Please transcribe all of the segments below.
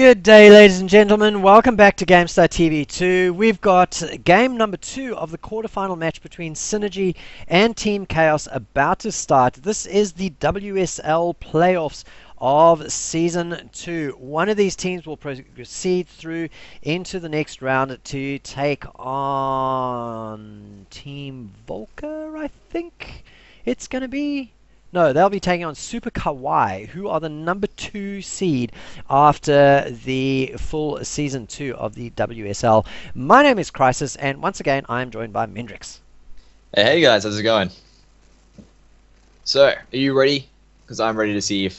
Good day, ladies and gentlemen. Welcome back to GameStar TV 2. We've got game number 2 of the quarterfinal match between Synergee and Team.Chaos about to start. This is the WSL playoffs of Season 2. One of these teams will proceed through into the next round to take on Team Volker, I think it's going to be. No, they'll be taking on Super Kawaii, who are the number 2 seed after the full Season 2 of the WSL. My name is Crisis, and once again, I am joined by Mendrix. Hey guys, how's it going? So, are you ready? Because I'm ready to see if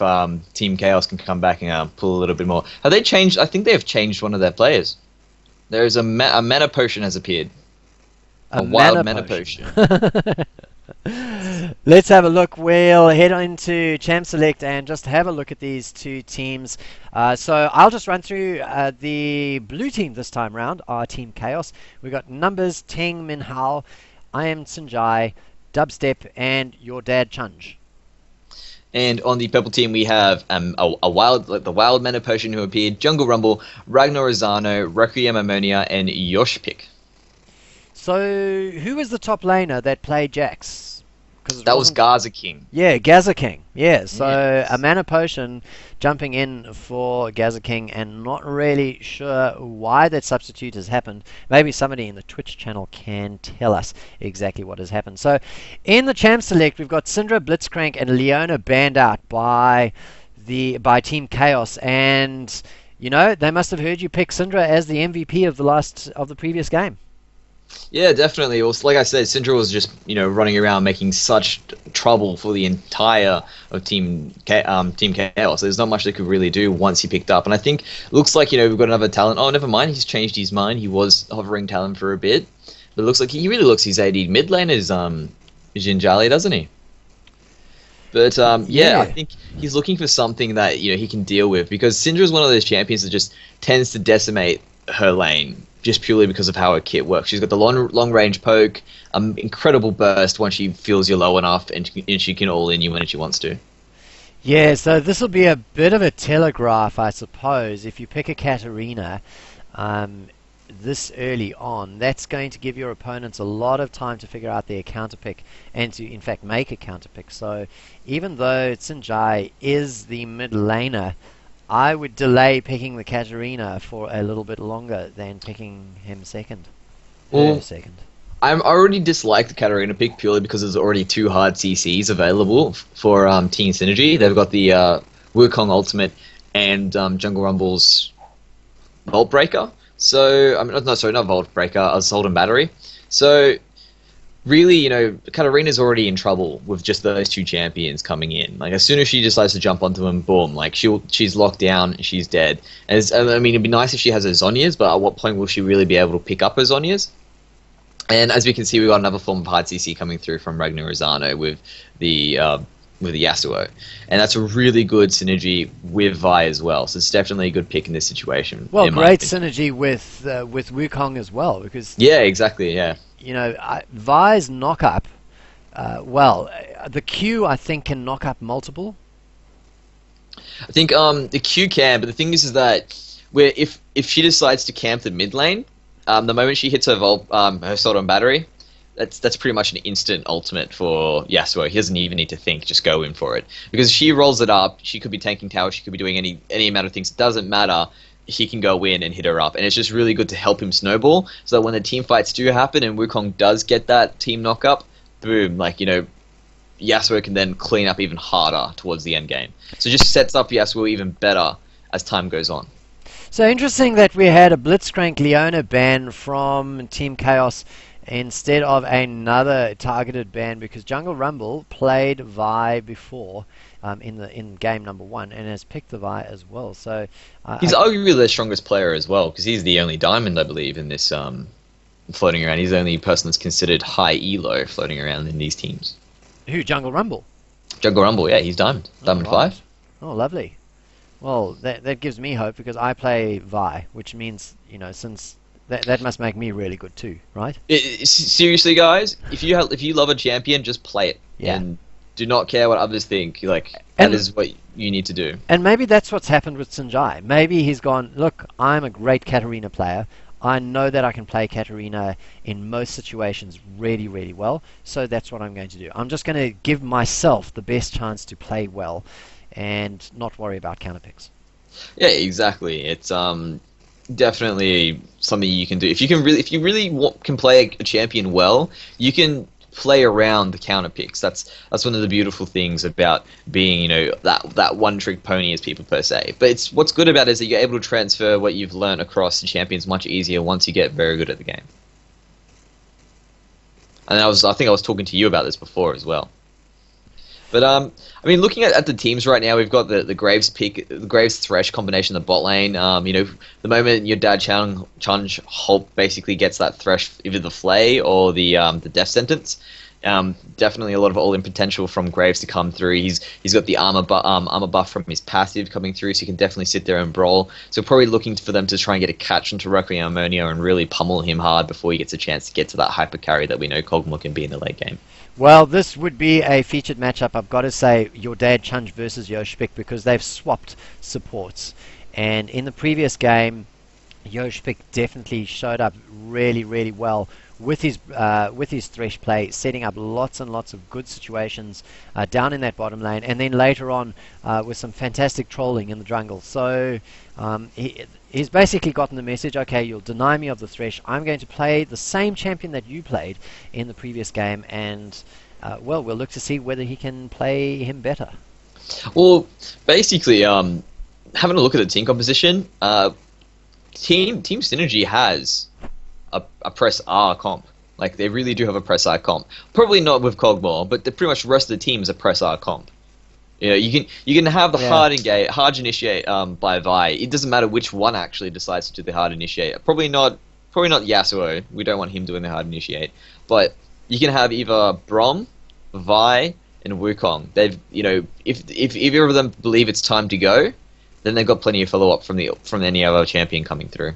Team.Chaos can come back and pull a little bit more. Have they changed? I think they have changed one of their players. There's a mana potion has appeared. A wild mana potion. Let's have a look. We'll head into Champ Select and just have a look at these two teams. So I'll just run through the blue team this time round, our Team.Chaos. We've got Numbers, Ting, Minhao, I am Synergee, Dubstep, and your dad Chunj. And on the purple team, we have the wild mana potion who appeared, Jungle Rumble, Ragnar Rosano, Requiem Ammonia, and Yoshpik. So who was the top laner that played Jax? That was Gaza King. Yeah, Gaza King. Yeah, so yes. A mana potion jumping in for Gaza King, and not really sure why that substitute has happened. Maybe somebody in the Twitch channel can tell us exactly what has happened. So in the Champ Select, we've got Syndra, Blitzcrank, and Leona banned out by Team.Chaos, and you know they must have heard you pick Syndra as the MVP of the previous game. Yeah, definitely. Also, like I said, Syndra was just running around making such trouble for the entire of Team.Chaos. There's not much they could really do once he picked up, and I think looks like we've got another talent. Oh, never mind, he's changed his mind. He was hovering talent for a bit, but it looks like he really looks his AD mid lane is Jinjali, doesn't he? But yeah, I think he's looking for something that he can deal with, because Syndra is one of those champions that just tends to decimate her lane, just purely because of how her kit works. She's got the long range poke, incredible burst once she feels you're low enough, and she can all in you when she wants to. Yeah, so this will be a bit of a telegraph, I suppose. If you pick a Katarina this early on, that's going to give your opponents a lot of time to figure out their counter pick and to, in fact, make a counter pick. So even though Synergee is the mid laner, I would delay picking the Katarina for a little bit longer than picking him second. Well, I already dislike the Katarina pick purely because there's already 2 hard CCs available for Team Synergee. They've got the Wukong Ultimate and Jungle Rumble's Volt Breaker. So, not Volt Breaker, Assault and Battery. So, really, Katarina's already in trouble with just those 2 champions coming in. Like, as soon as she decides to jump onto him, boom, like, she's locked down, she's dead. And I mean, it'd be nice if she has her Zhonya's, but at what point will she really be able to pick up her Zhonya's? And as we can see, we've got another form of hard CC coming through from Ragnar Rosano with the Yasuo. And that's a really good synergy with Vi as well. So it's definitely a good pick in this situation. Well, great synergy with Wukong as well, because... Yeah, exactly, yeah. Vi's knock-up, the Q, I think, can knock up multiple. I think the Q can, but the thing is that if she decides to camp the mid lane, the moment she hits her Sword on Battery, that's pretty much an instant ultimate for Yasuo. He doesn't even need to think, just go in for it. Because if she rolls it up, she could be tanking tower, she could be doing any amount of things, it doesn't matter. He can go in and hit her up, and it's just really good to help him snowball, so that when the team fights do happen and Wukong does get that team knock up, boom, Yasuo can then clean up even harder towards the end game. So it just sets up Yasuo even better as time goes on. So interesting that we had a Blitzcrank Leona ban from Team.Chaos instead of another targeted ban, because Jungle Rumble played Vi before in game number 1 and has picked the Vi as well. So he's arguably their strongest player as well, because he's the only diamond, I believe, in this floating around. He's the only person that's considered high elo floating around in these teams. Who, Jungle Rumble? Jungle Rumble, yeah, he's diamond. Diamond 5. Oh, lovely. Well, that gives me hope, because I play Vi, which means, since that must make me really good too, right? Seriously, guys, if you love a champion, just play it. Yeah. And do not care what others think. That you need to do. And maybe that's what's happened with Synergee. Maybe he's gone, look, I'm a great Katarina player. I know that I can play Katarina in most situations really, really well. So that's what I'm going to do. I'm just going to give myself the best chance to play well and not worry about counterpicks. Yeah, exactly. It's definitely something you can do. If you really can play a champion well, you can play around the counter picks. That's one of the beautiful things about being, that one trick pony, as people per se. But it's what's good about it is that you're able to transfer what you've learned across the champions much easier once you get very good at the game. And I think I was talking to you about this before as well. But I mean, looking at the teams right now, we've got the Graves pick, the Graves Thresh combination in the bot lane. The moment your dad Chunj Hulk basically gets that Thresh, either the Flay or the Death Sentence. Definitely a lot of all-in potential from Graves to come through. He's got the armor buff from his passive coming through, so he can definitely sit there and brawl. So probably looking for them to try and get a catch into Requiem Ammonia and really pummel him hard before he gets a chance to get to that hyper carry that we know Kog'Maw can be in the late game. Well, this would be a featured matchup, I've got to say, your dad Chunj versus Yoshpik, because they've swapped supports. And in the previous game, Yoshpik definitely showed up really, really well with his Thresh play, setting up lots and lots of good situations down in that bottom lane, and then later on with some fantastic trolling in the jungle. So he's basically gotten the message, okay, you'll deny me of the Thresh, I'm going to play the same champion that you played in the previous game, and well, we'll look to see whether he can play him better. Well, basically, having a look at the team composition, Team Synergee has a press R comp. Like, they really do have a press R comp. Probably not with Kog'Maw, but pretty much the rest of the team is a press R comp. You can have the hard initiate by Vi. It doesn't matter which one actually decides to do the hard initiate. Probably not Yasuo. We don't want him doing the hard initiate. But you can have either Braum, Vi, and Wukong. They've if either of them believe it's time to go, then they've got plenty of follow up from any other champion coming through.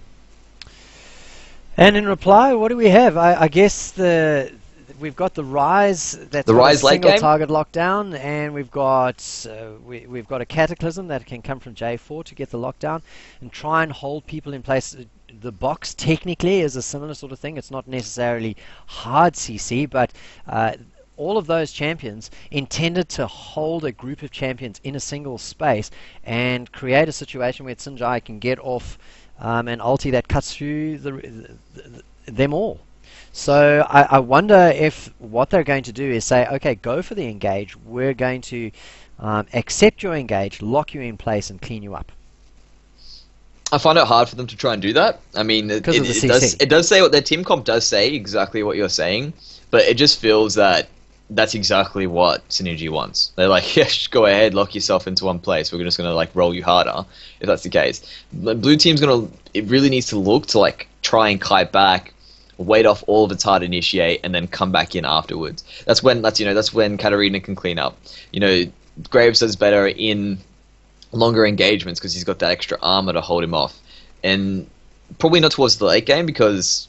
And in reply, what do we have? I guess we've got the Rise, that's the Rise late single game target lockdown, and we've got a Cataclysm that can come from J4 to get the lockdown and try and hold people in place. The box technically is a similar sort of thing. It's not necessarily hard CC, but all of those champions intended to hold a group of champions in a single space and create a situation where Synergee can get off an ulti that cuts through them all. So I wonder if what they're going to do is say, okay, go for the engage. We're going to accept your engage, lock you in place, and clean you up. I find it hard for them to try and do that. I mean, it does say what their team comp does say, exactly what you're saying, but it just feels that that's exactly what Synergee wants. They're like, yeah, just go ahead, lock yourself into one place. We're just going to like roll you harder, if that's the case. The blue team's it really needs to look to like try and kite back, wait off all of its hard initiate, and then come back in afterwards. That's when Katarina can clean up. Graves does better in longer engagements because he's got that extra armor to hold him off, and probably not towards the late game because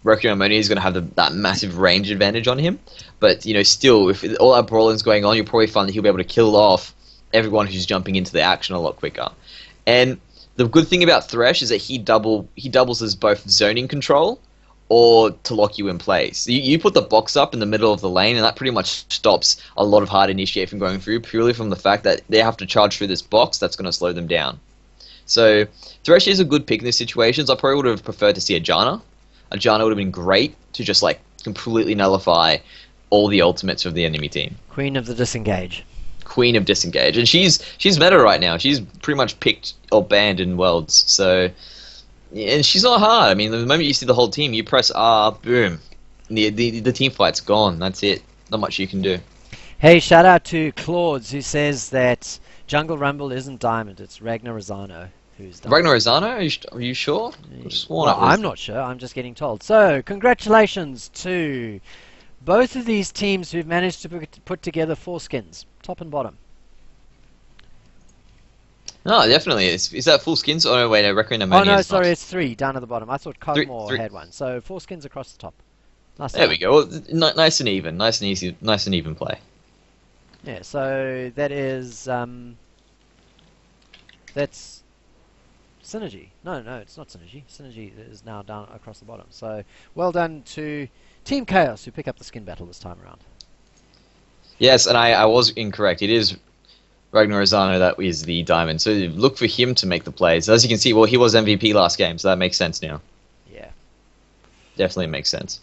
Requiem Ammonia is going to have that massive range advantage on him. But still, if all that brawling's going on, you'll probably find that he'll be able to kill off everyone who's jumping into the action a lot quicker. And the good thing about Thresh is that he doubles as both zoning control or to lock you in place. You put the box up in the middle of the lane, and that pretty much stops a lot of hard initiate from going through, purely from the fact that they have to charge through this box that's going to slow them down. So Thresh is a good pick in these situations. I probably would have preferred to see a Janna. A Janna would have been great to just like completely nullify all the ultimates of the enemy team. Queen of the disengage. Queen of disengage, and she's meta right now. She's pretty much picked or banned in Worlds. So, and she's not hard. I mean, the moment you see the whole team, you press R, boom, the team fight's gone. That's it. Not much you can do. Hey, shout out to Claudes, who says that Jungle Rumble isn't Diamond. It's Ragnar Rosano. Ragnar Rosano? Are you sure? I'm not sure. I'm just getting told. So, congratulations to both of these teams who've managed to put together 4 skins, top and bottom. No, definitely. Is that full skins? Oh, no, wait, no, Requiem Ammonia. Oh, no, sorry, it's 3 down at the bottom. I thought Kog'Maw had one. So, 4 skins across the top. Nice. There we go. Well, nice and even. Nice and easy. Nice and even play. Yeah, so that is That's Synergee. No, no, it's not Synergee. Synergee is now down across the bottom. So well done to Team Chaos, who pick up the skin battle this time around. Yes, and I was incorrect. It is Ragnar Ozano that is the diamond. So look for him to make the plays. As you can see, well, he was MVP last game, so that makes sense now. Yeah. Definitely makes sense.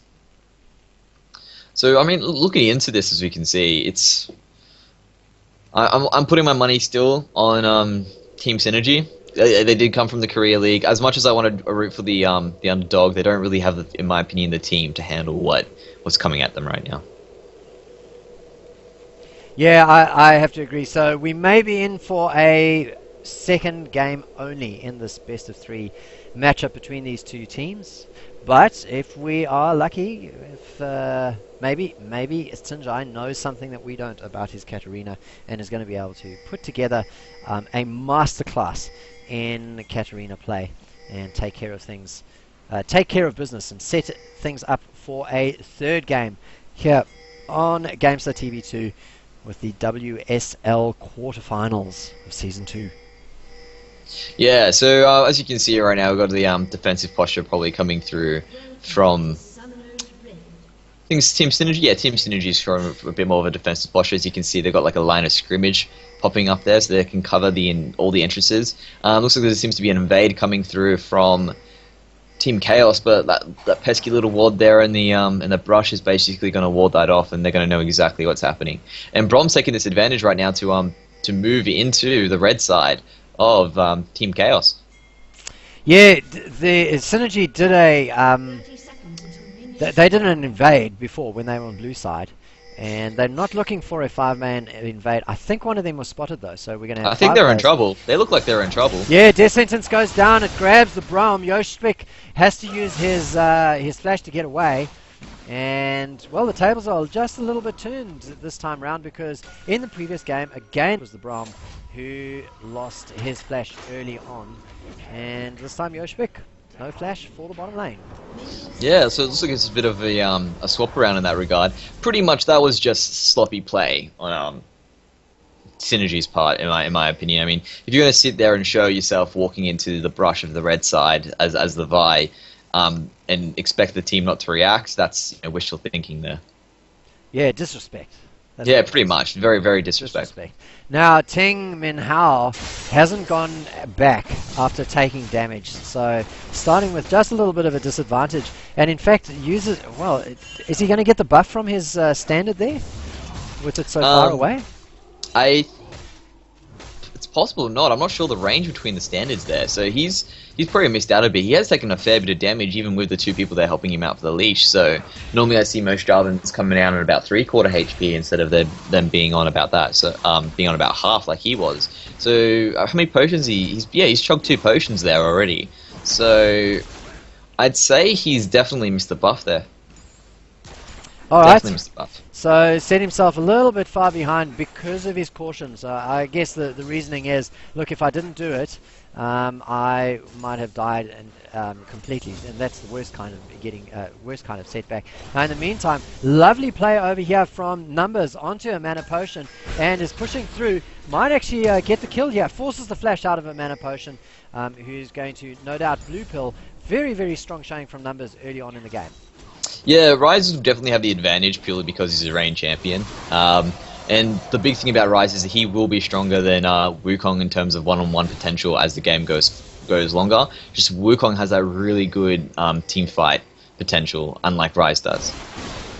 So, I mean, looking into this, as we can see, it's... I'm putting my money still on Team Synergee. They did come from the Korea League. As much as I wanted to root for the underdog, they don't really have, in my opinion, the team to handle what's coming at them right now. Yeah, I have to agree. So we may be in for a second game only in this best of 3 matchup between these two teams. But if we are lucky, if maybe Synergee knows something that we don't about his Katarina and is going to be able to put together a masterclass in Katarina play and take care of things, take care of business and set things up for a third game here on GameStar TV2 with the WSL quarterfinals of Season 2. Yeah, so as you can see right now, we've got the defensive posture probably coming through from... I think it's Team Synergee. Yeah, Team Synergee is showing a bit more of a defensive posture. As you can see, they've got like a line of scrimmage popping up there so they can cover all the entrances. Looks like there seems to be an invade coming through from Team Chaos, but that pesky little ward there in the brush is basically going to ward that off, and they're going to know exactly what's happening. And Brom's taking this advantage right now to move into the red side of Team Chaos. Yeah, the Synergee did they did an invade before when they were on blue side, and they're not looking for a 5-man invade. I think one of them was spotted though, so we're going to have I think they're in trouble. They look like they're in trouble. Yeah, Death Sentence goes down, it grabs the Brom. Yoshpik has to use his flash to get away. And, well, the tables are just a little bit turned this time round, because in the previous game, again, it was the Brom who lost his flash early on. And this time, Yoshpik, no flash for the bottom lane. Yeah, so it looks like it's a bit of a swap around in that regard. Pretty much that was just sloppy play on Synergee's part, in my opinion. I mean, if you're going to sit there and show yourself walking into the brush of the red side as the Vi, and expect the team not to react, that's wishful thinking there. Yeah, disrespect. That's yeah, pretty much. Very, very disrespectful. Now, Ting Min Hao hasn't gone back after taking damage, so starting with just a little bit of a disadvantage, and in fact uses... Well, is he going to get the buff from his standard there, with it so far away? It's possible or not. I'm not sure the range between the standards there, so he's probably missed out a bit. He has taken a fair bit of damage, even with the 2 people there helping him out for the leash. So normally I see most Jarvans coming down at about 3/4 HP instead of them being on about that. So being on about half like he was. So how many potions he's chugged 2 potions there already. So I'd say he's definitely missed the buff there. Alright, so set himself a little bit far behind because of his caution. So I guess the reasoning is, look, if I didn't do it, I might have died completely, and that's the worst kind of setback. Now in the meantime, lovely play over here from Numbers onto a mana potion, and is pushing through. Might actually get the kill here. Forces the flash out of a mana potion, who's going to no doubt blue pill. Very, very strong showing from Numbers early on in the game. Yeah, Ryze will definitely have the advantage purely because he's a reign champion. And the big thing about Ryze is that he will be stronger than Wukong in terms of one-on-one potential as the game goes longer. Just Wukong has that really good team fight potential, unlike Ryze does.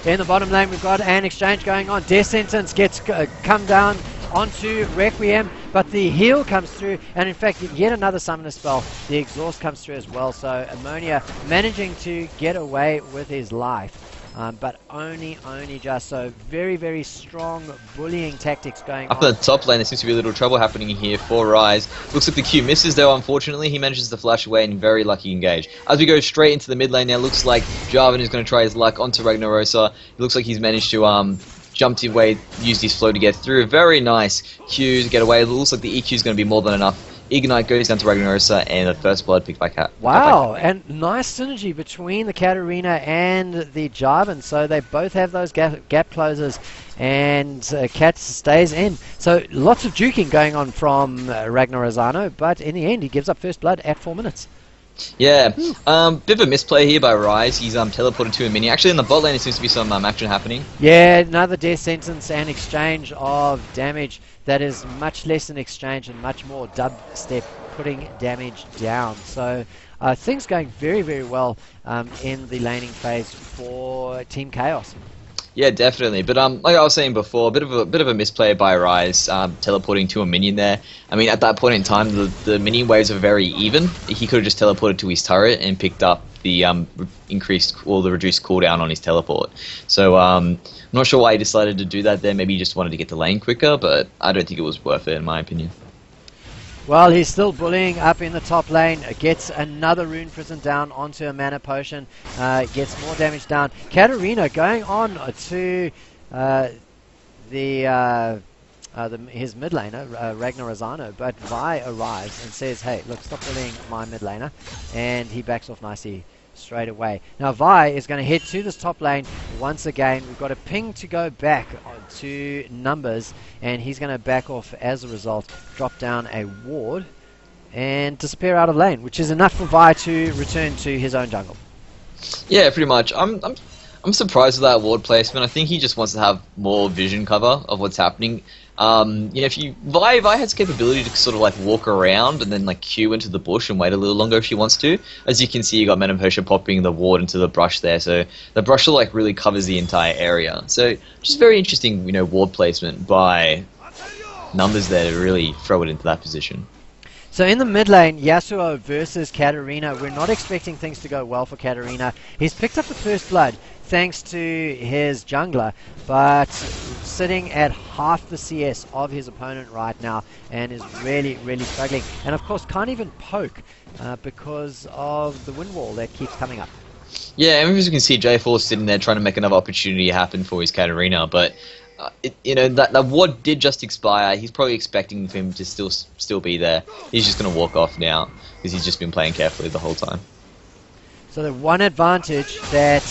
In the bottom lane, we've got an exchange going on. Death Sentence gets come down onto Requiem, but the heal comes through, and in fact yet another summoner spell. The exhaust comes through as well, so Ammonia managing to get away with his life, but only just. So very, very strong bullying tactics going on. Up in the top lane, there seems to be a little trouble happening here for Ryze. Looks like the Q misses though, unfortunately. He manages to flash away and very lucky engage. As we go straight into the mid lane now, looks like Jarvan is going to try his luck onto Ragnarosa. It looks like he's managed to jumped his way, used his flow to get through. Very nice Q to get away. It looks like the EQ is going to be more than enough Ignite goes down to Ragnarosa, and the first blood picked by Cat. Wow, and nice synergy between the Katarina and the Jarvan. So they both have those gap closers, and Cat stays in. So lots of juking going on from Ragnar, but in the end he gives up first blood at 4 minutes. Yeah, bit of a misplay here by Rise. He's teleported to a mini. Actually, in the bot lane, there seems to be some action happening. Yeah, another death sentence and exchange of damage. That is much less an exchange and much more dubstep putting damage down. So things going very, very well in the laning phase for Team Chaos. Yeah, definitely. But like I was saying before, a bit of a misplay by Rise, teleporting to a minion there. I mean, at that point in time, the minion waves are very even. He could have just teleported to his turret and picked up the the reduced cooldown on his teleport. So I'm not sure why he decided to do that there. Maybe he just wanted to get the lane quicker, but I don't think it was worth it in my opinion. Well, he's still bullying up in the top lane, gets another Rune Prison down onto a Mana Potion, gets more damage down. Katarina going on to his mid laner, Ragnar, but Vi arrives and says, hey, look, stop bullying my mid laner, and he backs off nicely straight away. Now Vi is going to head to this top lane once again. We've got a ping to go back to numbers, and he's going to back off as a result, drop down a ward and disappear out of lane, which is enough for Vi to return to his own jungle. Yeah, pretty much. I'm surprised with that ward placement. I think he just wants to have more vision cover of what's happening. If Vi has capability to sort of like walk around and then like queue into the bush and wait a little longer if she wants to. As you can see, you got Mana Potion popping the ward into the brush there, so the brush like really covers the entire area. So just very interesting, ward placement by numbers there to really throw it into that position. So in the mid lane, Yasuo versus Katarina. We're not expecting things to go well for Katarina. He's picked up the first blood thanks to his jungler, but sitting at half the CS of his opponent right now and is really, really struggling. And of course can't even poke because of the wind wall that keeps coming up. Yeah, and as you can see, J4 sitting there trying to make another opportunity happen for his Katarina, but that ward did just expire. He's probably expecting him to still be there. He's just going to walk off now because he's just been playing carefully the whole time. So the one advantage that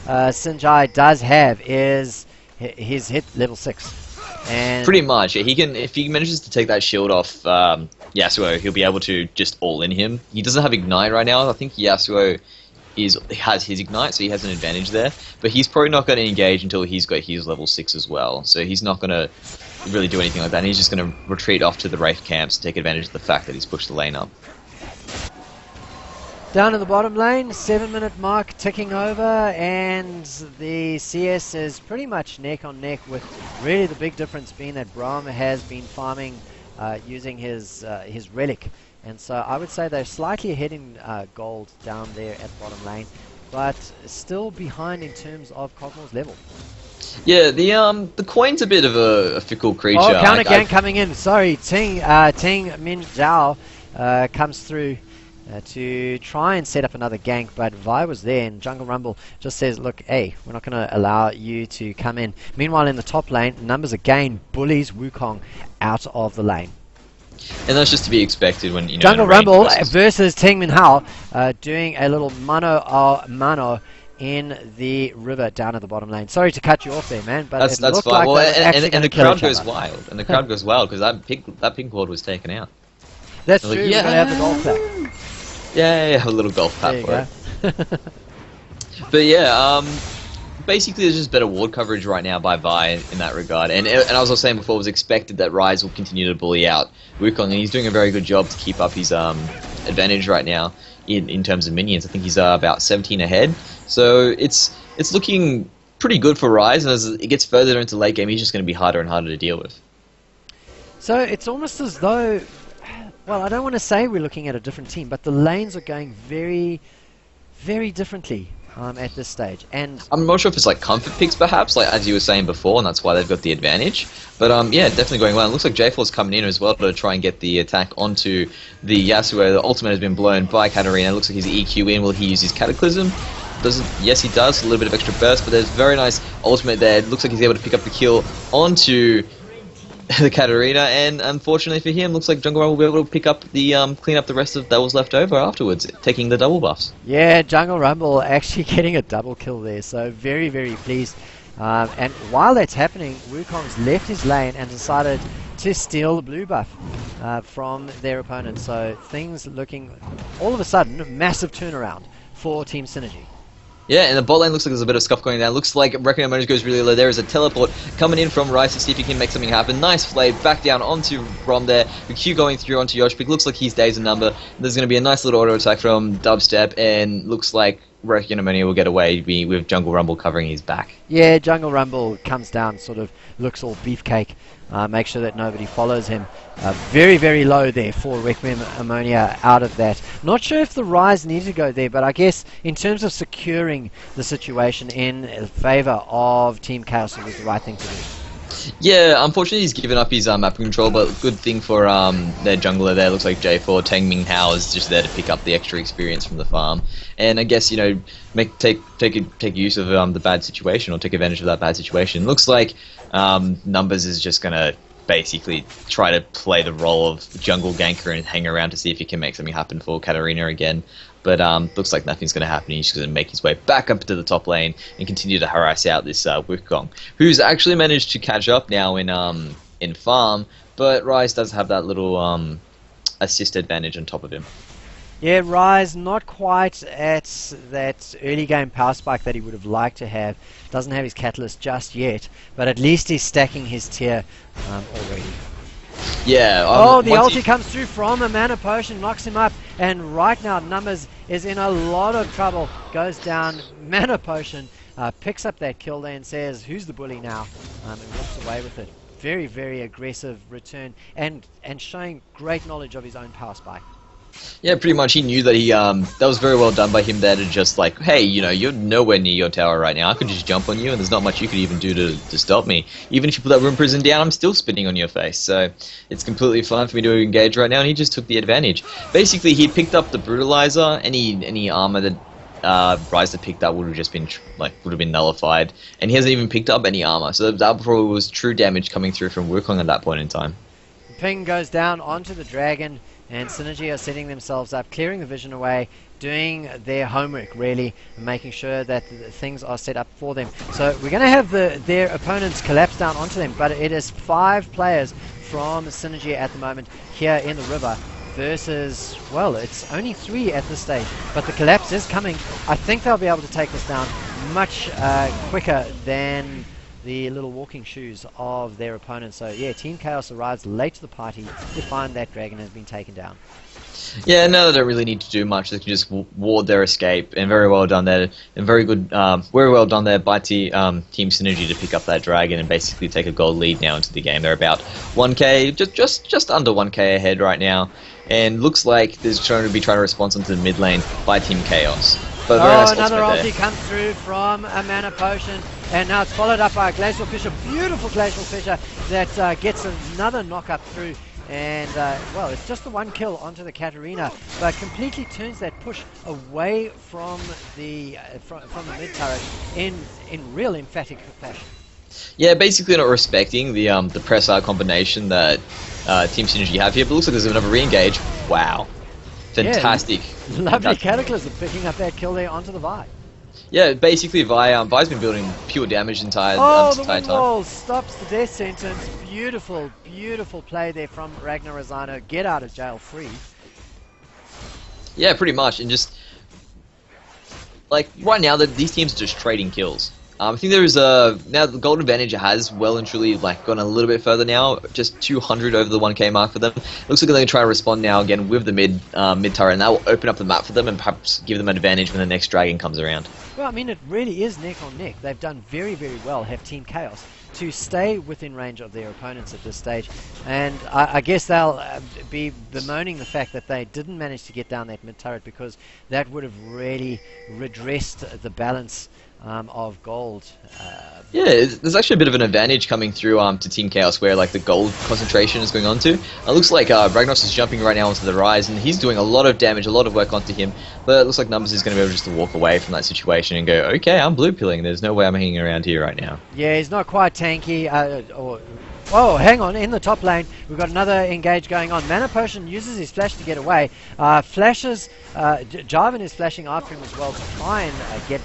Synergee does have is he's hit level 6. And pretty much, yeah, he can. If he manages to take that shield off Yasuo, he'll be able to just all in him. He doesn't have Ignite right now. I think Yasuo has his Ignite, so he has an advantage there. But he's probably not going to engage until he's got his level 6 as well. So he's not going to really do anything like that. And he's just going to retreat off to the Wraith camps to take advantage of the fact that he's pushed the lane up. Down in the bottom lane, 7-minute mark ticking over, and the CS is pretty much neck on neck, with really the big difference being that Braum has been farming using his relic. And so I would say they're slightly ahead in gold down there at the bottom lane, but still behind in terms of Cosmo's level. Yeah, the coin's a bit of a fickle creature. Oh, counter gank coming in. Sorry, Ting Min Zhao comes through to try and set up another gank, but Vi was there, and Jungle Rumble just says, look, hey, we're not going to allow you to come in. Meanwhile, in the top lane, numbers again bullies Wukong out of the lane. And that's just to be expected when, Jungle Rumble versus Ting Min Hao doing a little mano in the river down at the bottom lane. Sorry to cut you off there, man, but that's fine. Like and the crowd goes wild, and the crowd goes wild because that pink ward was taken out. That's true. Yeah. We're gonna have the golf clap. Yeah, a little golf clap for it. But yeah, basically there's just better ward coverage right now by Vi in that regard. And as I was saying before, it was expected that Rise will continue to bully out Wukong, and he's doing a very good job to keep up his advantage right now in terms of minions. I think he's about 17 ahead. So it's looking pretty good for Rise, and as it gets further into late game, he's just going to be harder and harder to deal with. So it's almost as though, well, I don't want to say we're looking at a different team, but the lanes are going very, very differently at this stage. And I'm not sure if it's like comfort picks, perhaps, like as you were saying before, and that's why they've got the advantage. But yeah, definitely going well. It looks like J4's coming in as well to try and get the attack onto the Yasuo. The ultimate has been blown by Katarina. It looks like he's EQ in. Will he use his Cataclysm? Yes, he does. A little bit of extra burst, but there's very nice ultimate there. It looks like he's able to pick up the kill onto the Katarina, and unfortunately for him, looks like Jungle Run will be able to pick up the clean up the rest of that was left over afterwards, taking the double buffs. Yeah, Jungle Rumble actually getting a double kill there, so very, very pleased. And while that's happening, Wukong's left his lane and decided to steal the blue buff from their opponent. So things looking, all of a sudden, massive turnaround for Team Synergee. Yeah, and the bot lane looks like there's a bit of scuff going down. Looks like Reckoning Mode goes really low. There is a teleport coming in from Rice to see if he can make something happen. Nice flayed back down onto Rom there. The Q going through onto Yoshpik. Looks like his days a number. There's going to be a nice little auto attack from Dubstep, and looks like Reckoning Mode will get away with Jungle Rumble covering his back. Yeah, Jungle Rumble comes down, sort of looks all beefcake. Make sure that nobody follows him. Very, very low there for Requiem Ammonia out of that. Not sure if the Rise needed to go there, but I guess in terms of securing the situation in favour of Team Chaos, it was the right thing to do. Yeah, unfortunately he's given up his map control, but good thing for their jungler there. Looks like J4 Tang Ming Hao is just there to pick up the extra experience from the farm, and I guess take use of the bad situation, or take advantage of that bad situation. Looks like Numbers is just gonna basically try to play the role of jungle ganker and hang around to see if he can make something happen for Katarina again. But looks like nothing's going to happen. He's just going to make his way back up to the top lane and continue to harass out this Wukong, who's actually managed to catch up now in farm. But Rise does have that little assist advantage on top of him. Yeah, Rise not quite at that early game power spike that he would have liked to have. Doesn't have his catalyst just yet, but at least he's stacking his tier already. Yeah. The ulti comes through from a mana potion, knocks him up, and right now Numbers is in a lot of trouble. Goes down, mana potion, picks up that kill there and says, "Who's the bully now?" And walks away with it. Very, very aggressive return, and showing great knowledge of his own power spike. Yeah, pretty much. He knew that that was very well done by him there to just like, hey, you're nowhere near your tower right now. I could just jump on you, and there's not much you could even do to stop me. Even if you put that Rune Prison down, I'm still spitting on your face. So it's completely fine for me to engage right now, and he just took the advantage. Basically, he picked up the Brutalizer. Any armor that Rise had picked up would have just been nullified, and he hasn't even picked up any armor. So that probably was true damage coming through from Wukong at that point in time. Ping goes down onto the dragon, and Synergee are setting themselves up, clearing the vision away, doing their homework really, and making sure that things are set up for them. So we're going to have their opponents collapse down onto them, but it is 5 players from Synergee at the moment here in the river versus, well, it's only 3 at this stage, but the collapse is coming. I think they'll be able to take this down much quicker than the little walking shoes of their opponents. So yeah, Team Chaos arrives late to the party to find that dragon has been taken down. Yeah, no, they don't really need to do much. They can just ward their escape, and very well done there. And very well done there by Team Synergee to pick up that dragon and basically take a gold lead now into the game. They're about 1k, just under 1k ahead right now, and looks like there's trying to respond onto the mid lane by Team Chaos. But another ulti comes through from a mana potion, and now it's followed up by a Glacial Fissure, beautiful Glacial Fissure that gets another knock up through, and well, it's just the one kill onto the Katarina, but completely turns that push away from the mid turret in real emphatic fashion. Yeah, basically not respecting the press out combination that Team Synergee have here, but looks like there's another re-engage. Wow. Fantastic. Yeah, lovely Cataclysm picking up that kill there onto the Vi. Yeah, basically Vi's been building pure damage entire the entire wind wall stops the death sentence. Beautiful, beautiful play there from Ragnar Rosano. Get out of jail free. Yeah, pretty much, and just like right now these teams are just trading kills. I think there is now the golden advantage has well and truly like gone a little bit further now, just 200 over the 1k mark for them. Looks like they're going to try and respond now again with the mid turret, and that will open up the map for them and perhaps give them an advantage when the next dragon comes around. Well, I mean, it really is neck on neck. They've done very, very well, have Team Chaos, to stay within range of their opponents at this stage, and I guess they'll be bemoaning the fact that they didn't manage to get down that mid turret, because that would have really redressed the balance of gold. Yeah, there's actually a bit of an advantage coming through to Team Chaos, where like the gold concentration is going on to. It looks like Ragnos is jumping right now onto the Rise, and he's doing a lot of damage, a lot of work onto him, but it looks like Numbers is going to be able just to walk away from that situation and go, okay, I'm blue pilling, there's no way I'm hanging around here right now. Yeah, he's not quite tanky, or Oh, hang on. In the top lane, we've got another engage going on. Mana Potion uses his flash to get away. Flashes. Jarvan is flashing after him as well to try and get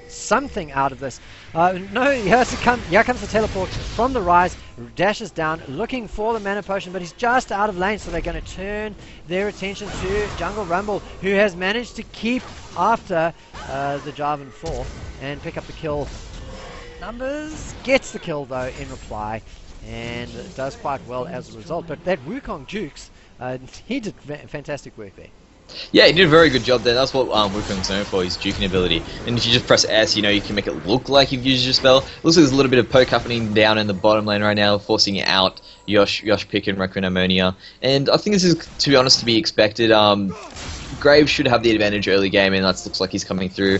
something out of this. No, here comes the teleport from the Rise. Dashes down, looking for the Mana Potion, but he's just out of lane, so they're going to turn their attention to Jungle Rumble, who has managed to keep after the Jarvan 4 and pick up the kill. Numbers gets the kill though in reply, and does quite well as a result. But that Wukong Jukes, he did fantastic work there. Yeah, he did a very good job there. That's what Wukong's known for, his juking ability. And if you just press S, you can make it look like you've used your spell. Looks like there's a little bit of poke happening down in the bottom lane right now, forcing out Yosh Pick and Requiem Ammonia. And I think this is, to be honest, to be expected. Graves should have the advantage early game, and that looks like he's coming through.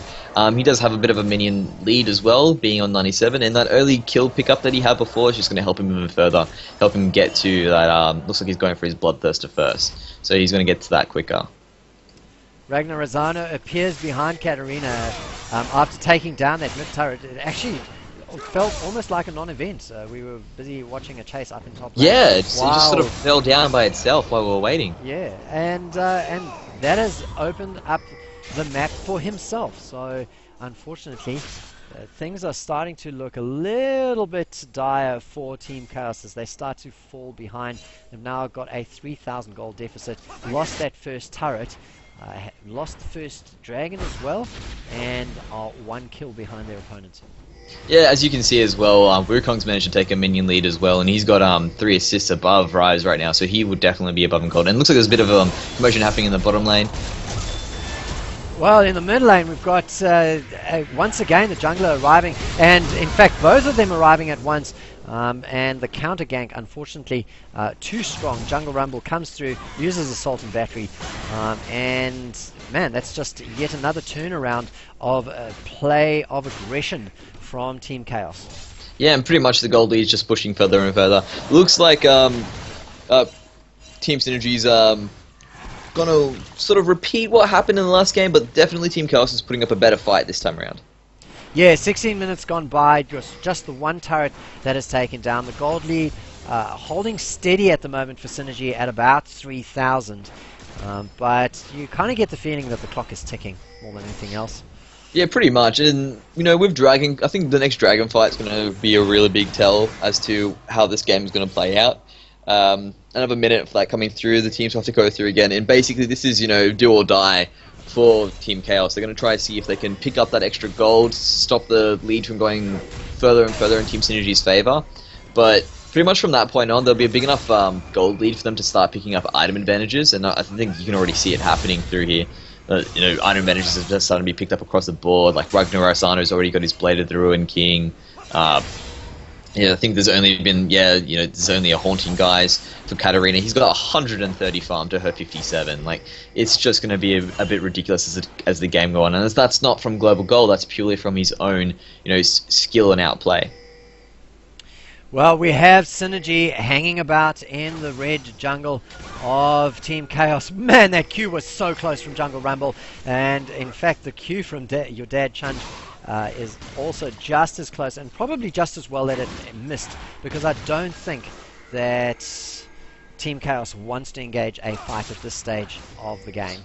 He does have a bit of a minion lead as well, being on 97, and that early kill pickup that he had before is just going to help him even further, help him get to that. Looks like he's going for his Bloodthirster first, so he's going to get to that quicker. Ragnar Rosano appears behind Katarina after taking down that mid turret. It actually felt almost like a non-event. We were busy watching a chase up in top lane. Yeah, it just sort of fell down by itself while we were waiting. Yeah, and that has opened up the map for himself. So unfortunately, things are starting to look a little bit dire for Team Chaos as they start to fall behind. They've now got a 3,000 gold deficit, lost that first turret, lost the first dragon as well, and are 1 kill behind their opponents. Yeah, as you can see as well, Wukong's managed to take a minion lead as well, and he's got 3 assists above Rise right now, so he would definitely be above him cold. And it looks like there's a bit of commotion happening in the bottom lane. Well, in the mid lane, we've got once again the jungler arriving, and in fact both of them arriving at once. And the counter gank, unfortunately, too strong. Jungle Rumble comes through, uses Assault and Battery, and man, that's just yet another turnaround of play of aggression from Team Chaos. Yeah, and pretty much the gold lead is just pushing further and further. Looks like Team Synergee's gonna sort of repeat what happened in the last game, but definitely Team Chaos is putting up a better fight this time around. Yeah, 16 minutes gone by, just the one turret that is taken down. The gold lead holding steady at the moment for Synergee at about 3,000. But you kind of get the feeling that the clock is ticking more than anything else. Yeah, pretty much. And, with Dragon, I think the next Dragon fight is going to be a really big tell as to how this game is going to play out. Another minute for that coming through, the teams have to go through again. And basically this is, do or die for Team Chaos. They're going to try to see if they can pick up that extra gold, stop the lead from going further and further in Team Synergee's favor. But pretty much from that point on, there'll be a big enough gold lead for them to start picking up item advantages, and I think you can already see it happening through here. Item advantages are just starting to be picked up across the board. Like Ragnar Rosano's already got his Blade of the Ruin King. I think there's only been, there's only a Haunting guys for Katarina. He's got 130 farm to her 57. Like, it's just going to be a bit ridiculous as the game goes on. And that's not from Global Gold, that's purely from his own, skill and outplay. Well, we have Synergee hanging about in the red jungle of Team Chaos. Man, that Q was so close from Jungle Rumble. And in fact, the Q from your dad, Chunj, is also just as close and probably just as well that it missed, because I don't think that Team Chaos wants to engage a fight at this stage of the game.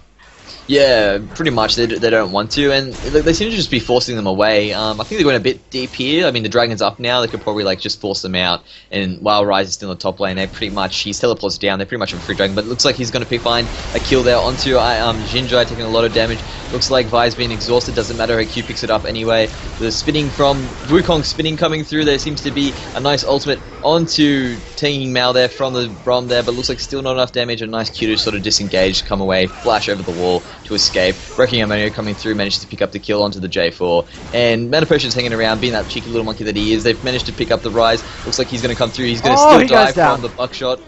Yeah, pretty much. They don't want to, and they seem to just be forcing them away. I think they're going a bit deep here. I mean, the dragon's up now. They could probably just force them out. And while Rise is still in the top lane, he's teleports down. They're pretty much on free dragon, but it looks like he's going to find a kill there onto Jinjai, taking a lot of damage. Looks like Vi's being exhausted. Doesn't matter. Her Q picks it up anyway. The spinning from Wukong spinning coming through. There seems to be a nice ultimate onto taking Mao there from the Brom there, but looks like still not enough damage. A nice Q to sort of disengage, come away, flash over the wall to escape. Requiem Ammonia coming through, managed to pick up the kill onto the J4. And Mana Potion's hanging around, being that cheeky little monkey that he is. They've managed to pick up the Rise. Looks like he's going to come through. He's going to still die from the buckshot.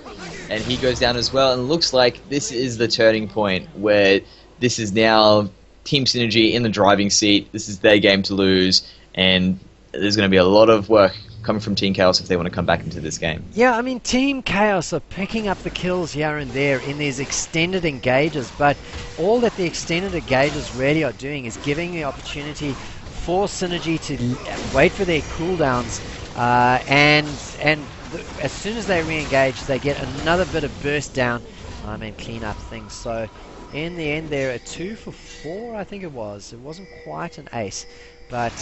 And he goes down as well. And looks like this is the turning point where this is now Team Synergee in the driving seat. This is their game to lose. And there's going to be a lot of work coming from Team Chaos if they want to come back into this game. Yeah, I mean, Team Chaos are picking up the kills here and there in these extended engages, but all that the extended engages really are doing is giving the opportunity for Synergee to wait for their cooldowns and as soon as they re-engage, they get another bit of burst down and clean up things. So in the end, they're a 2 for 4, I think it was. It wasn't quite an ace, but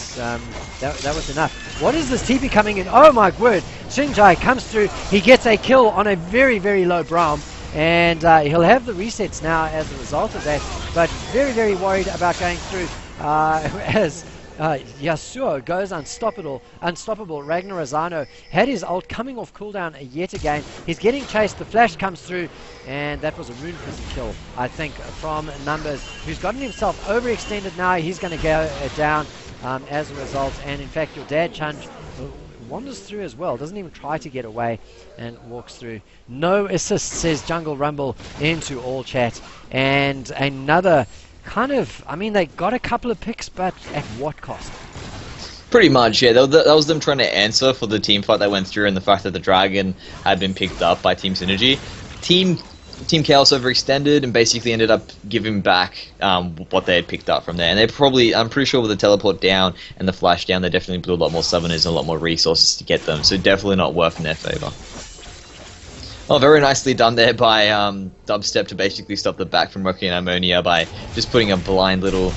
that was enough. What is this TP coming in? Oh my word! Synergee comes through. He gets a kill on a very, very low Braum, and he'll have the resets now as a result of that. But very, very worried about going through as Yasuo goes unstoppable. Ragnar Rosano had his ult coming off cooldown yet again. He's getting chased. The flash comes through, and that was a rune prison kill, I think, from Numbers, who's gotten himself overextended now. He's going to go down as a result. And in fact, your dad Chunj wanders through as well. Doesn't even try to get away and walks through. No assist, says Jungle Rumble into all chat. And another kind of, I mean, they got a couple of picks, but at what cost? Pretty much, yeah. That was them trying to answer for the team fight that went through and the fact that the Dragon had been picked up by Team Synergee. Team.Chaos overextended and basically ended up giving back what they had picked up from there. And they probably, I'm pretty sure with the teleport down and the flash down, they definitely blew a lot more summoners and a lot more resources to get them. So definitely not worth in their favor. Oh, very nicely done there by Dubstep to basically stop the back from Rocky and Ammonia by just putting a blind little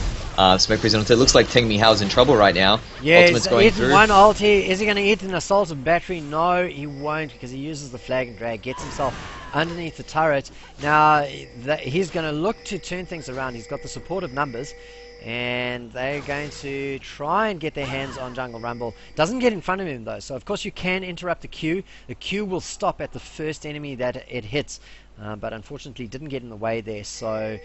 smoke prison onto it. Looks like Teng Mihao's in trouble right now. Yeah, Ultimate's going he's through. One ulti. Is he going to eat an assaultive battery? No, he won't, because he uses the flag and drag, gets himself underneath the turret. Now, he's going to look to turn things around. He's got the support of Numbers, and they're going to try and get their hands on Jungle Rumble. Doesn't get in front of him though, so of course you can interrupt the Q. The Q will stop at the first enemy that it hits, but unfortunately didn't get in the way there. So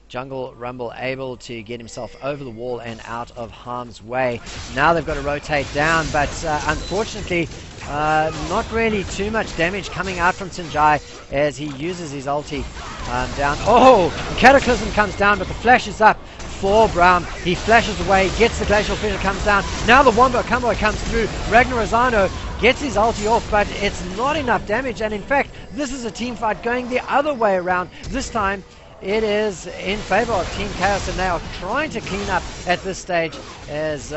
Jungle Rumble able to get himself over the wall and out of harm's way. Now they've got to rotate down, but unfortunately not really too much damage coming out from Synergee as he uses his ulti down. Oh, Cataclysm comes down, but the flash is up for Braum. He flashes away, gets the Glacial Fissure, comes down. Now the Wombo combo comes through. Ragnar Rosano gets his ulti off, but it's not enough damage. And in fact, this is a team fight going the other way around. This time, it is in favor of Team.Chaos, and they are trying to clean up at this stage as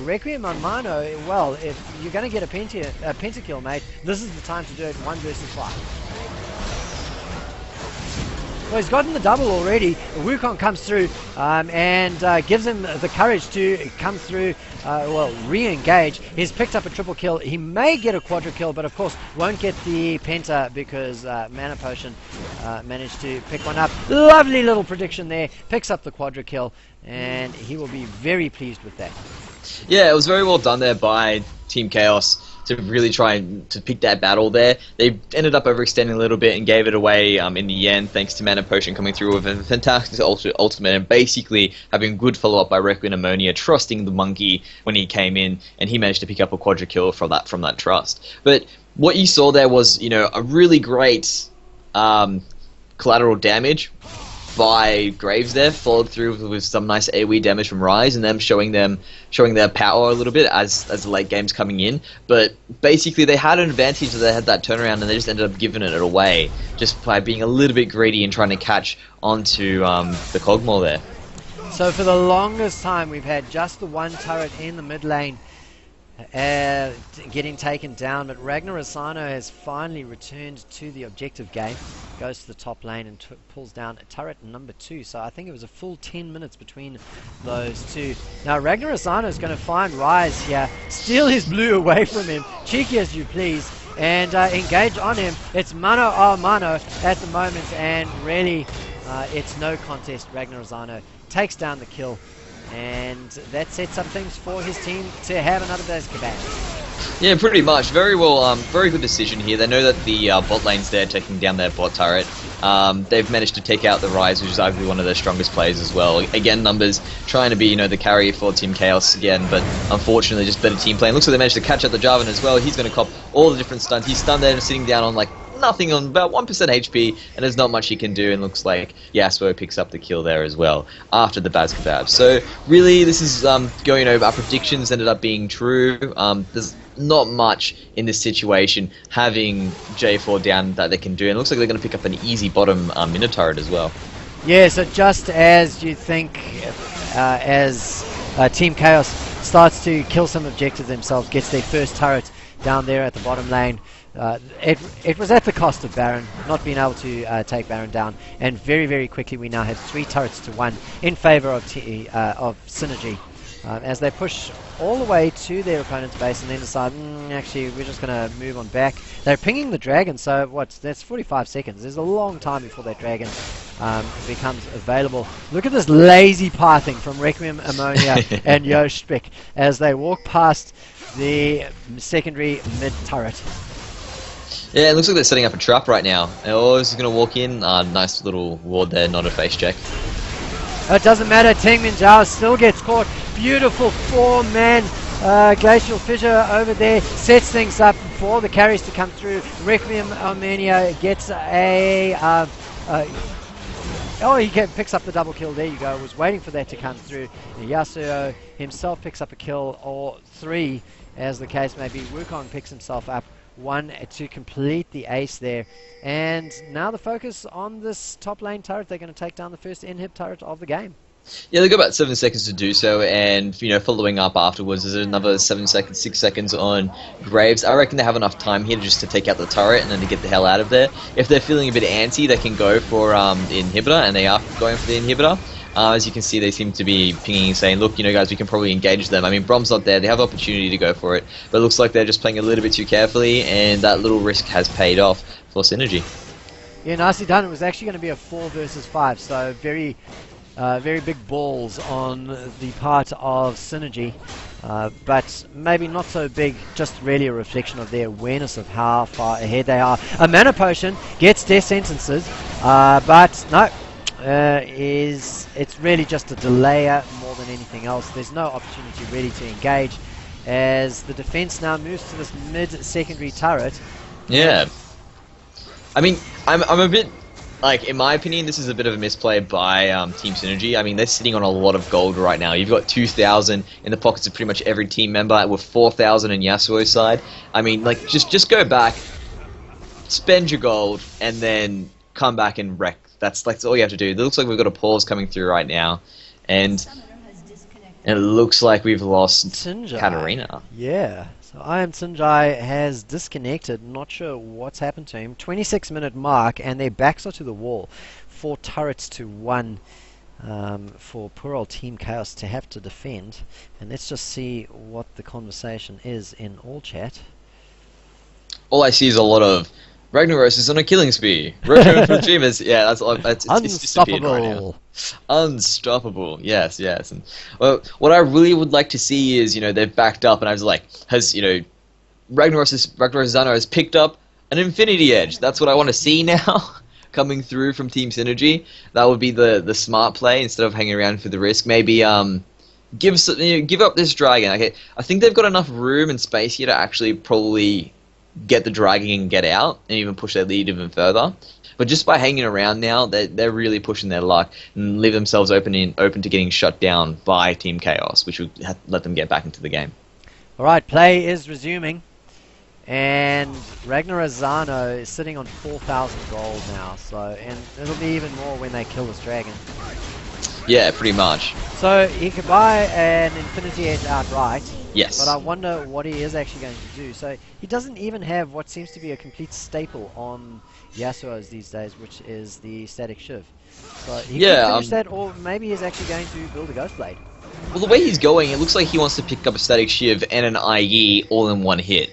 Requiem on Mano. Well, if you're going to get a pentakill, mate, this is the time to do it 1 versus 5. Well, he's gotten the double already. Wukong comes through and gives him the courage to come through, re-engage. He's picked up a triple kill. He may get a quadra kill, but of course won't get the penta because Mana Potion managed to pick one up. Lovely little prediction there. Picks up the quadra kill, and he will be very pleased with that. Yeah, it was very well done there by Team.Chaos to really try to pick that battle there. They ended up overextending a little bit and gave it away in the end, thanks to Mana Potion coming through with a fantastic ultimate and basically having good follow-up by Requiem Ammonia, trusting the monkey when he came in, and he managed to pick up a quadra kill from that trust. But what you saw there was, a really great collateral damage by Graves there, followed through with some nice AoE damage from Ryze, and them showing their power a little bit as the late game's coming in. But basically they had an advantage that they had that turnaround, and they just ended up giving it away just by being a little bit greedy and trying to catch onto the Cogmore there. So for the longest time we've had just the one turret in the mid lane getting taken down, but Ragnar Rosano has finally returned to the objective game, goes to the top lane and pulls down turret number 2. So I think it was a full 10 minutes between those two. Now Ragnar Rosano is going to find Ryze here, steal his blue away from him, cheeky as you please, and engage on him. It's mano a mano at the moment, and really it's no contest. Ragnar Rosano takes down the kill, and that sets up things for his team to have another day's kebab. Yeah, pretty much. Very well, very good decision here. They know that the bot lane's there taking down their bot turret. They've managed to take out the Ryze, which is arguably one of their strongest players as well. Again, Numbers trying to be, the carrier for Team.Chaos again, but unfortunately just better team play. Looks like they managed to catch up the Jarvan as well. He's going to cop all the different stuns. He's stunned there and sitting down on nothing, on about 1% HP, and there's not much he can do, and looks like Yasuo picks up the kill there as well after the Baz Kebab. So really this is going over. Our predictions ended up being true. There's not much in this situation having J4 down that they can do, and it looks like they're going to pick up an easy bottom Minotaur as well. Yeah, so just as you think, as Team.Chaos starts to kill some objectives themselves, gets their first turret down there at the bottom lane, It was at the cost of Baron not being able to take Baron down, and very, very quickly we now have 3 turrets to 1 in favor of Synergee, as they push all the way to their opponent's base and then decide, actually we're just going to move on back. They're pinging the dragon, so that's 45 seconds. There's a long time before that dragon becomes available. Look at this lazy pathing from Requiem, Ammonia and Yoshpik as they walk past the secondary mid turret. Yeah, it looks like they're setting up a trap right now. Oh, is going to walk in. Nice little ward there, not a face check. It doesn't matter. Team.Chaos still gets caught. Beautiful 4-man glacial fissure over there. Sets things up for the carries to come through. Requiem Armenia gets a... picks up the double kill. There you go. Was waiting for that to come through. Yasuo himself picks up a kill, or 3, as the case may be. Wukong picks himself up 1 to complete the ace there. And now the focus on this top lane turret. They're going to take down the first inhib turret of the game. Yeah, they've got about 7 seconds to do so, and following up afterwards, there's another 7 seconds, 6 seconds on Graves. I reckon they have enough time here just to take out the turret and then to get the hell out of there. If they're feeling a bit antsy, they can go for the inhibitor, and they are going for the inhibitor. As you can see, they seem to be pinging, saying, look, guys, we can probably engage them. I mean, Brom's not there. They have opportunity to go for it, but it looks like they're just playing a little bit too carefully, and that little risk has paid off for Synergee. Yeah, nicely done. It was actually going to be a 4 versus 5, so very big balls on the part of Synergee, but maybe not so big, just really a reflection of their awareness of how far ahead they are. A mana potion gets death sentences, but no, it's really just a delayer more than anything else. There's no opportunity really to engage as the defense now moves to this mid-secondary turret. Yeah. I mean, I'm a bit... Like, in my opinion, this is a bit of a misplay by Team Synergee. I mean, they're sitting on a lot of gold right now. You've got 2,000 in the pockets of pretty much every team member, with 4,000 in Yasuo's side. I mean, like, just go back, spend your gold, and then come back and wreck. That's all you have to do. It looks like we've got a pause coming through right now, and it looks like we've lost Synergee. Katarina. Yeah. So Synergee has disconnected. Not sure what's happened to him. 26-minute mark, and their backs are to the wall. 4 turrets to 1 for poor old Team.Chaos to have to defend. And let's just see what the conversation is in all chat. All I see is a lot of Ragnaros is on a killing spree. Retrievers, yeah, it's disappeared right now. Unstoppable, yes. And well, what I really would like to see is, they've backed up, and I was like, Ragnaros Zano has picked up an Infinity Edge. That's what I want to see now, coming through from Team Synergee. That would be the smart play instead of hanging around for the risk. Maybe give up this dragon. Okay, I think they've got enough room and space here to actually probably get the dragon and get out, and even push their lead even further. But just by hanging around now, they're really pushing their luck and leave themselves open to getting shut down by Team.Chaos, which would let them get back into the game. All right, play is resuming, and Ragnar Azano is sitting on 4,000 gold now. And it'll be even more when they kill this dragon. Yeah, pretty much. So he could buy an Infinity Edge outright. Yes. But I wonder what he is actually going to do. So he doesn't even have what seems to be a complete staple on Yasuo's these days, which is the Static Shiv. So he could finish that, or maybe he's actually going to build a Ghost Blade. Well, the way he's going, it looks like he wants to pick up a Static Shiv and an IE all in one hit.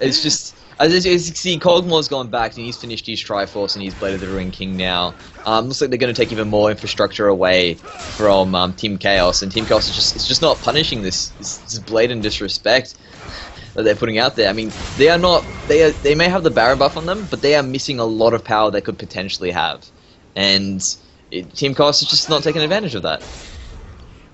It's just... As you can see, Cogmore's gone back and he's finished his Triforce and he's Blade of the Ruined King now. Looks like they're going to take even more infrastructure away from Team.Chaos, and Team.Chaos is just not punishing this blatant disrespect that they're putting out there. I mean, they may have the Baron buff on them, but they are missing a lot of power they could potentially have, and Team.Chaos is just not taking advantage of that.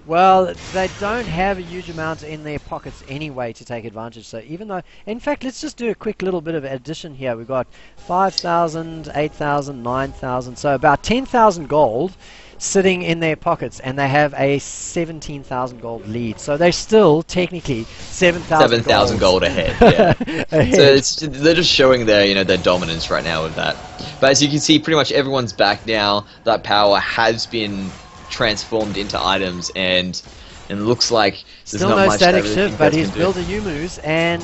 Well, they don't have a huge amount in their pockets anyway to take advantage. So even though, in fact, let's just do a quick little bit of addition here. We've got 5,000, 8,000, 9,000, so about 10,000 gold sitting in their pockets, and they have a 17,000 gold lead. So they're still technically 7,000 gold ahead. Yeah. So they're just showing their their dominance right now with that. But as you can see, pretty much everyone's back now. That power has been transformed into items, and it looks like there's still not no much Static Shiv, but he's built a Yumus, and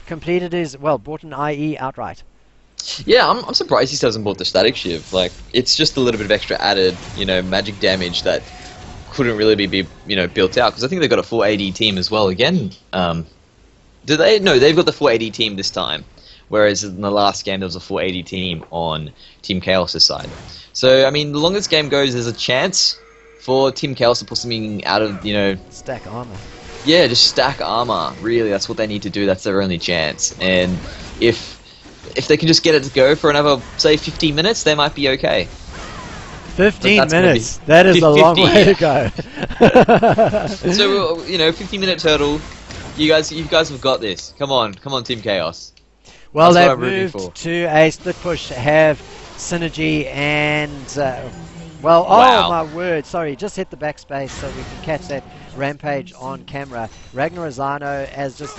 completed his, well, bought an IE outright. Yeah, I'm surprised he still hasn't bought the static shiv. Like, it's just a little bit of extra added, magic damage that couldn't really be built out, because I think they've got a full AD team as well. Again, do they? No, they've got the full AD team this time, whereas in the last game there was a full AD team on Team Chaos' side. So I mean, the longer this game goes, there's a chance for Team Chaos to pull something out of stack armor. Yeah, just stack armor. Really, that's what they need to do. That's their only chance. And if they can just get it to go for another, say, 15 minutes, they might be okay. 15 minutes. That is a long way to go. So 15-minute turtle. You guys have got this. Come on, Team Chaos. Well, they've moved to a split push. Have Synergee and wow. Oh my word! Sorry, just hit the backspace so we can catch that rampage on camera. Ragnar Azano has just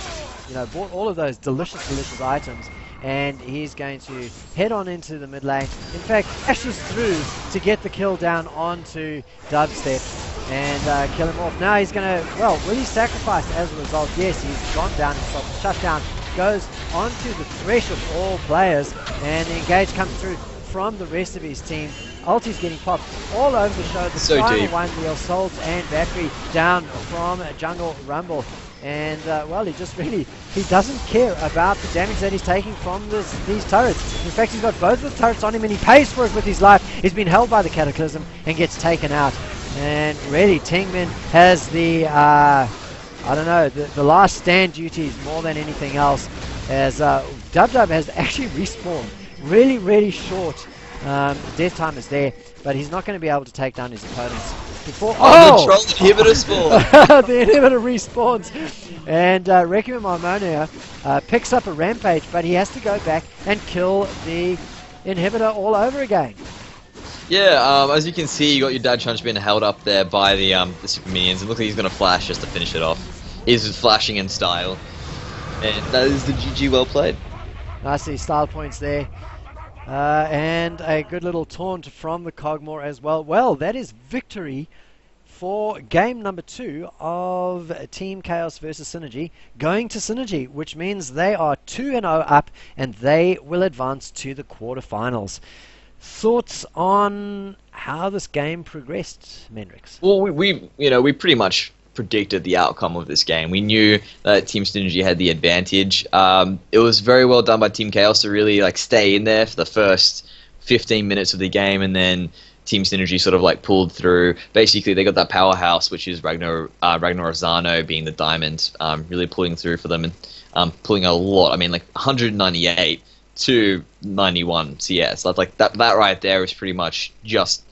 bought all of those delicious items, and he's going to head on into the mid lane. In fact, dashes through to get the kill down onto Dubstep and kill him off. Now he's going to, well, will he sacrifice as a result? Yes, he's gone down himself. Shutdown goes onto the thresh of all players, and the engage comes through from the rest of his team. Ulti's getting popped all over the show. The final one, the Assault and Battery down from Jungle Rumble. And, well, he doesn't care about the damage that he's taking from these turrets. In fact, he's got both of the turrets on him, and he pays for it with his life. He's been held by the Cataclysm and gets taken out. And really, Tingmin has the, the last stand duties more than anything else, as Dub has actually respawned. Really short death time is there, but he's not going to be able to take down his opponents. Before the troll inhibitor spawns. The inhibitor respawns, and Requiem Harmonia picks up a rampage, but he has to go back and kill the inhibitor all over again. Yeah, as you can see, you got your Dad Chunch being held up there by the super minions, and look like he's going to flash just to finish it off. He's flashing in style, and that is the GG well played. Nicely style points there. And a good little taunt from the Cogmore as well. Well, that is victory for game number 2 of Team Chaos versus Synergee, going to Synergee, which means they are 2-0 up, and they will advance to the quarterfinals. Thoughts on how this game progressed, Mendrix? Well, we pretty much predicted the outcome of this game. We knew that Team Synergee had the advantage. It was very well done by Team Chaos to really stay in there for the first 15 minutes of the game, and then Team Synergee sort of pulled through. Basically, they got that powerhouse, which is Ragnar Azano being the diamond, really pulling through for them and pulling a lot. I mean, 198 to 91 CS. That right there is pretty much just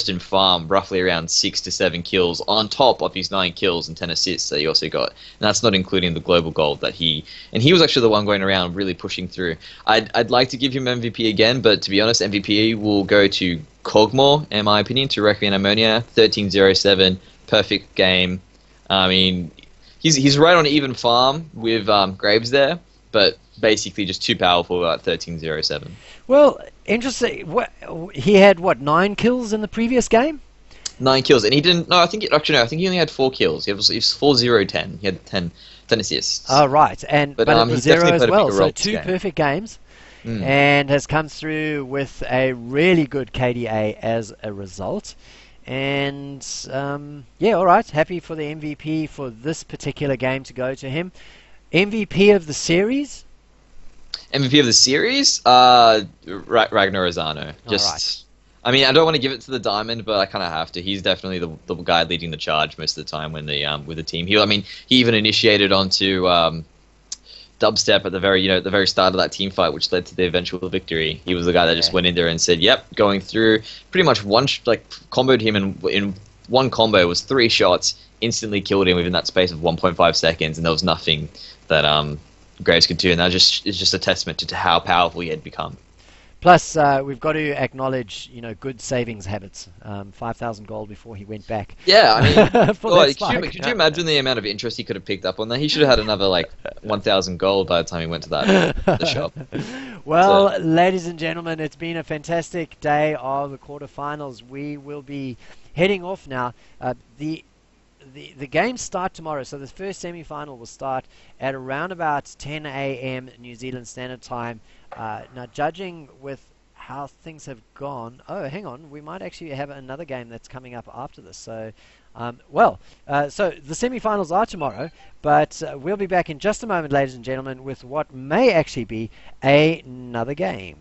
in farm, roughly around 6 to 7 kills on top of his 9 kills and 10 assists that he also got. And that's not including the global gold that he was actually the one going around really pushing through. I'd like to give him MVP again, but to be honest, MVP will go to Cogmore, in my opinion, to Requiem Ammonia. 13-0-7, perfect game. I mean, he's right on even farm with Graves there, but basically just too powerful at 13-0-7. Well, interesting. He had 9 kills in the previous game? 9 kills, and he didn't. No, I think he only had 4 kills. He was 4-0-10. He had 10 assists. Oh, right, but it was 0 as well. So 2 perfect games, and has come through with a really good KDA as a result. And yeah, all right. Happy for the MVP for this particular game to go to him. MVP of the series? MVP of the series? Ragnar Azano. Right. I mean, I don't want to give it to the Diamond, but I kind of have to. He's definitely the guy leading the charge most of the time when with the team. He even initiated onto Dubstep at the very start of that team fight, which led to the eventual victory. He was the guy that just went in there and said, "Yep, going through." Pretty much comboed him in one combo, was 3 shots, instantly killed him within that space of 1.5 seconds, and there was nothing that Graves could do, and that is just a testament to how powerful he had become. Plus, we've got to acknowledge, good savings habits. 5,000 gold before he went back. Yeah, I mean, could you imagine the amount of interest he could have picked up on that? He should have had another 1,000 gold by the time he went to the shop. Well, ladies and gentlemen, it's been a fantastic day of the quarterfinals. We will be heading off now. The the games start tomorrow. So the first semi-final will start at around about 10 a.m. New Zealand Standard Time. Now, judging with how things have gone, oh, hang on, we might actually have another game that's coming up after this. So, so the semi-finals are tomorrow, but we'll be back in just a moment, ladies and gentlemen, with what may actually be another game.